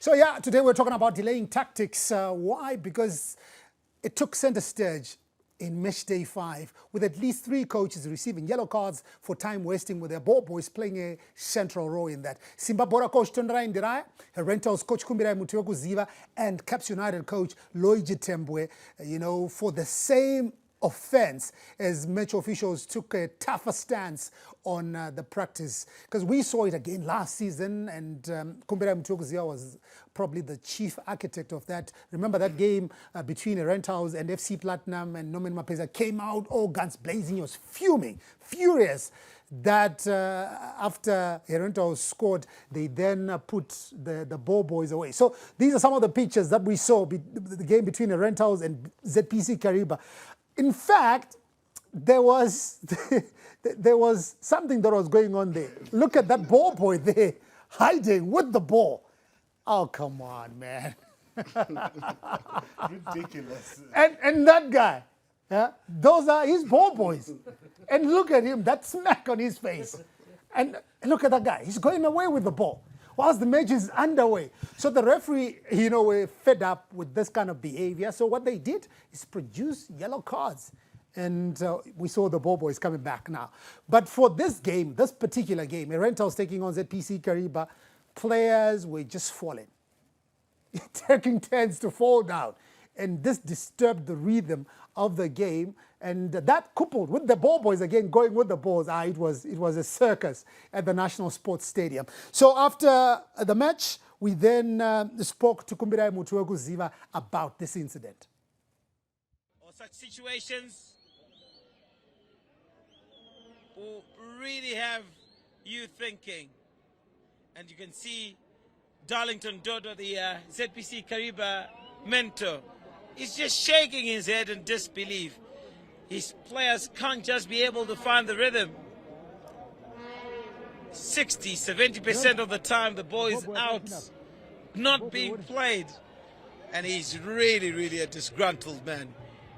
So yeah, today we're talking about delaying tactics. Why? Because it took center stage in match day 5, with at least 3 coaches receiving yellow cards for time wasting, with their ball boys playing a central role in that. Simba Bora coach Tonderai Ndirai, Rentals coach Kumbirai Mutiokuziva, and Caps United coach Loiji Tembwe, for the same offense as match officials took a tougher stance on the practice, because we saw it again last season, and Kumbirai Mutiokuziva was probably the chief architect of that. Remember that game between Rentals and FC Platinum, and Norman Mapeza came out all guns blazing. He was furious that after Rentals scored, they then put the ball boys away. So these are some of the pictures that we saw, the game between Rentals and ZPC Kariba. In fact, there was something that was going on there. Look at that ball boy there, hiding with the ball. Oh, come on, man. Ridiculous. And that guy, those are his ball boys. And look at him, that smack on his face. And look at that guy, he's going away with the ball whilst the match is underway. So the referee, were fed up with this kind of behavior. So what they did is produce yellow cards. And we saw the ball boys coming back now. But for this game, this particular game, Rentals taking on ZPC Kariba, players were just falling, taking turns to fall down. And this disturbed the rhythm of the game. And that coupled with the ball boys again going with the balls, it was a circus at the National Sports Stadium. So after the match, we then spoke to Kumbirai Mutiokuziva about this incident. Or such situations will really have you thinking. And you can see Darlington Dodo, the ZPC Kariba mentor, is just shaking his head in disbelief. His players can't just be able to find the rhythm. 60–70% of the time the ball is out, not being played. And he's really a disgruntled man.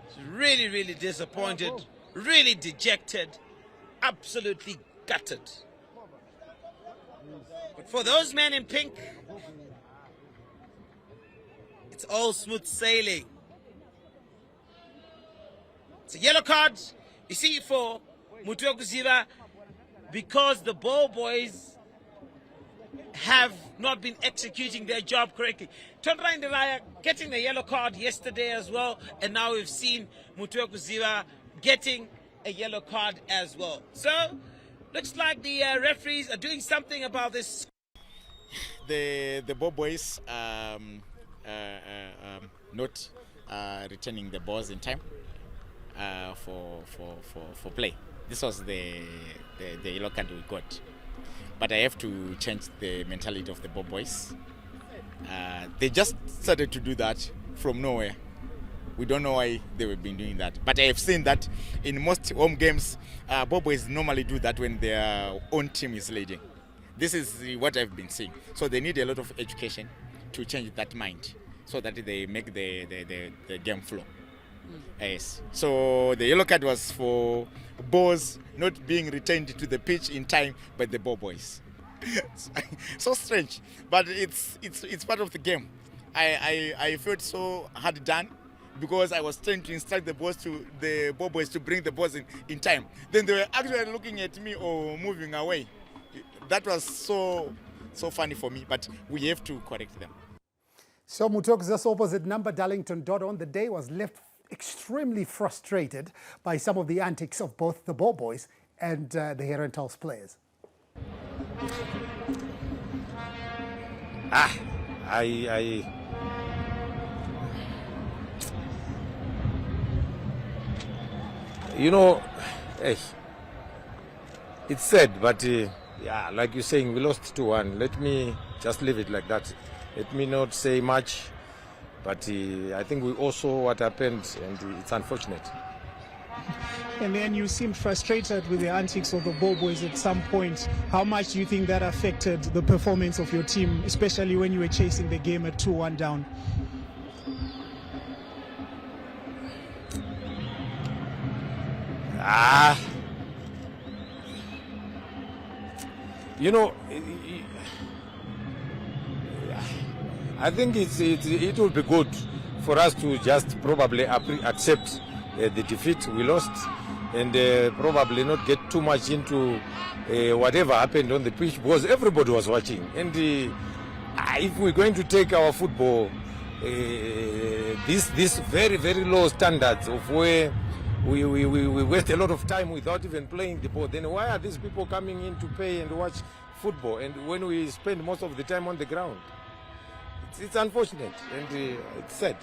He's really disappointed, really dejected, absolutely gutted. But for those men in pink, it's all smooth sailing. It's a yellow card, you see, for Mutiokuziva, because the ball boys have not been executing their job correctly. Tonderai Ndirai getting the yellow card yesterday as well, and now we've seen Mutiokuziva getting a yellow card as well. So, looks like the referees are doing something about this. The ball boys not returning the balls in time for play. This was the yellow card we got. But I have to change the mentality of the ball boys. They just started to do that from nowhere. We don't know why they have been doing that. But I have seen that in most home games, ball boys normally do that when their own team is leading. This is what I've been seeing. So they need a lot of education to change that mind so that they make the game flow. Yes. So the yellow card was for balls not being returned to the pitch in time by the ball boys. So strange, but it's part of the game. I felt so hard done because I was trying to instruct the ball boys to bring the balls in time. Then they were actually looking at me or moving away. That was so funny for me, but we have to correct them. So Mutiokuziva's opposite number, Darlington Dodo, on the day was left extremely frustrated by some of the antics of both the ball boys and the Rentals players. It's sad, but yeah, like you're saying, we lost 2-1. Let me just leave it like that. Let me not say much, but I think we all saw what happened, and it's unfortunate. And then you seemed frustrated with the antics of the ball boys at some point. How much do you think that affected the performance of your team, especially when you were chasing the game at 2-1 down? I think it will be good for us to just probably accept the defeat we lost, and probably not get too much into whatever happened on the pitch, because everybody was watching. And if we're going to take our football this very, very low standards of where we waste a lot of time without even playing the ball, then why are these people coming in to pay and watch football, and when we spend most of the time on the ground? It's unfortunate, and it's sad.